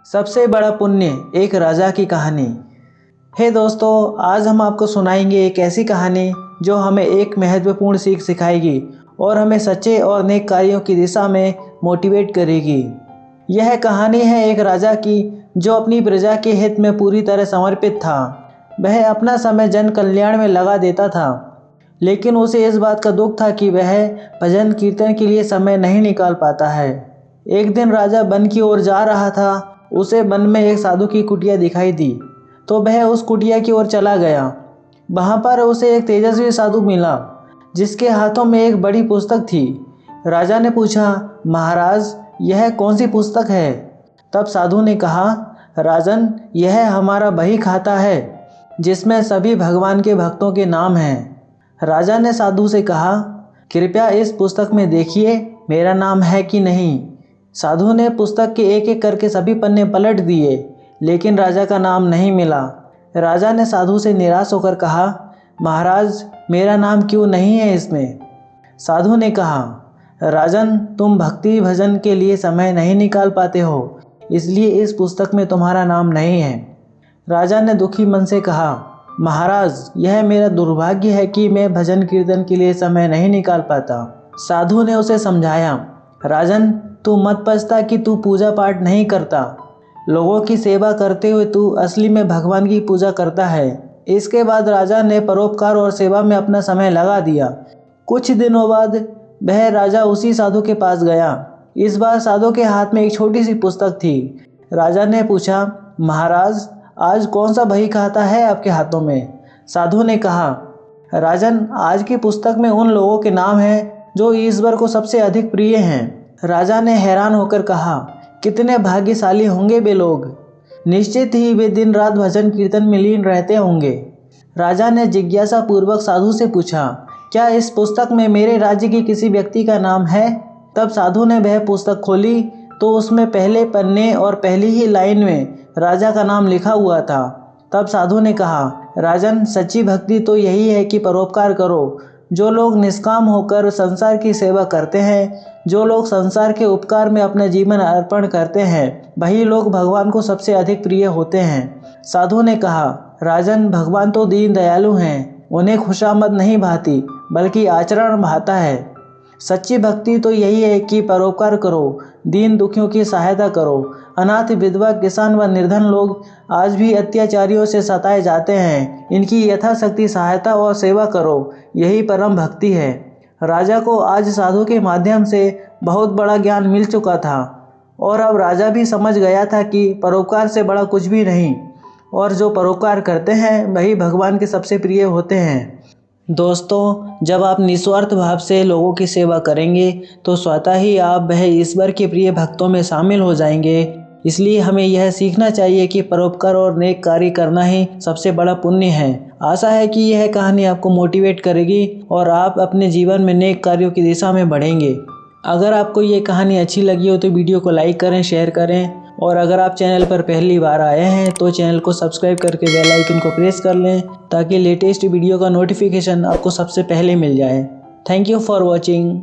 सबसे बड़ा पुण्य, एक राजा की कहानी। हे दोस्तों, आज हम आपको सुनाएंगे एक ऐसी कहानी जो हमें एक महत्वपूर्ण सीख सिखाएगी और हमें सच्चे और नेक कार्यों की दिशा में मोटिवेट करेगी। यह कहानी है एक राजा की जो अपनी प्रजा के हित में पूरी तरह समर्पित था। वह अपना समय जन कल्याण में लगा देता था, लेकिन उसे इस बात का दुख था कि वह भजन कीर्तन के लिए समय नहीं निकाल पाता है। एक दिन राजा वन की ओर जा रहा था। उसे वन में एक साधु की कुटिया दिखाई दी, तो वह उस कुटिया की ओर चला गया। वहां पर उसे एक तेजस्वी साधु मिला जिसके हाथों में एक बड़ी पुस्तक थी। राजा ने पूछा, महाराज, यह कौन सी पुस्तक है? तब साधु ने कहा, राजन, यह हमारा बही खाता है जिसमें सभी भगवान के भक्तों के नाम हैं। राजा ने साधु से कहा, कृपया इस पुस्तक में देखिए, मेरा नाम है कि नहीं। साधु ने पुस्तक के एक एक करके सभी पन्ने पलट दिए, लेकिन राजा का नाम नहीं मिला। राजा ने साधु से निराश होकर कहा, महाराज, मेरा नाम क्यों नहीं है इसमें? साधु ने कहा, राजन, तुम भक्ति भजन के लिए समय नहीं निकाल पाते हो, इसलिए इस पुस्तक में तुम्हारा नाम नहीं है। राजा ने दुखी मन से कहा, महाराज, यह मेरा दुर्भाग्य है कि मैं भजन कीर्तन के लिए समय नहीं निकाल पाता। साधु ने उसे समझाया, राजन, तू मत पछता कि तू पूजा पाठ नहीं करता। लोगों की सेवा करते हुए तू असली में भगवान की पूजा करता है। इसके बाद राजा ने परोपकार और सेवा में अपना समय लगा दिया। कुछ दिनों बाद वह राजा उसी साधु के पास गया। इस बार साधु के हाथ में एक छोटी सी पुस्तक थी। राजा ने पूछा, महाराज, आज कौन सा बही खाता है आपके हाथों में? साधु ने कहा, राजन, आज की पुस्तक में उन लोगों के नाम हैं जो ईश्वर को सबसे अधिक प्रिय हैं। राजा ने हैरान होकर कहा, कितने भाग्यशाली होंगे वे लोग। निश्चित ही वे दिन रात भजन कीर्तन में लीन रहते होंगे। राजा ने जिज्ञासा पूर्वक साधु से पूछा, क्या इस पुस्तक में मेरे राज्य के किसी व्यक्ति का नाम है? तब साधु ने वह पुस्तक खोली तो उसमें पहले पन्ने और पहली ही लाइन में राजा का नाम लिखा हुआ था। तब साधु ने कहा, राजन, सच्ची भक्ति तो यही है कि परोपकार करो। जो लोग निष्काम होकर संसार की सेवा करते हैं, जो लोग संसार के उपकार में अपना जीवन अर्पण करते हैं, वही लोग भगवान को सबसे अधिक प्रिय होते हैं। साधु ने कहा, राजन, भगवान तो दीन दयालु हैं, उन्हें खुशामद नहीं भाती बल्कि आचरण भाता है। सच्ची भक्ति तो यही है कि परोपकार करो, दीन दुखियों की सहायता करो। अनाथ, विधवा, किसान व निर्धन लोग आज भी अत्याचारियों से सताए जाते हैं, इनकी यथाशक्ति सहायता और सेवा करो, यही परम भक्ति है। राजा को आज साधु के माध्यम से बहुत बड़ा ज्ञान मिल चुका था और अब राजा भी समझ गया था कि परोपकार से बड़ा कुछ भी नहीं, और जो परोपकार करते हैं वही भगवान के सबसे प्रिय होते हैं। दोस्तों, जब आप निस्वार्थ भाव से लोगों की सेवा करेंगे तो स्वतः ही आप वह ईश्वर के प्रिय भक्तों में शामिल हो जाएंगे। इसलिए हमें यह सीखना चाहिए कि परोपकार और नेक कार्य करना ही सबसे बड़ा पुण्य है। आशा है कि यह कहानी आपको मोटिवेट करेगी और आप अपने जीवन में नेक कार्यों की दिशा में बढ़ेंगे। अगर आपको ये कहानी अच्छी लगी हो तो वीडियो को लाइक करें, शेयर करें, और अगर आप चैनल पर पहली बार आए हैं तो चैनल को सब्सक्राइब करके बेल आइकन को प्रेस कर लें ताकि लेटेस्ट वीडियो का नोटिफिकेशन आपको सबसे पहले मिल जाए। Thank you for watching.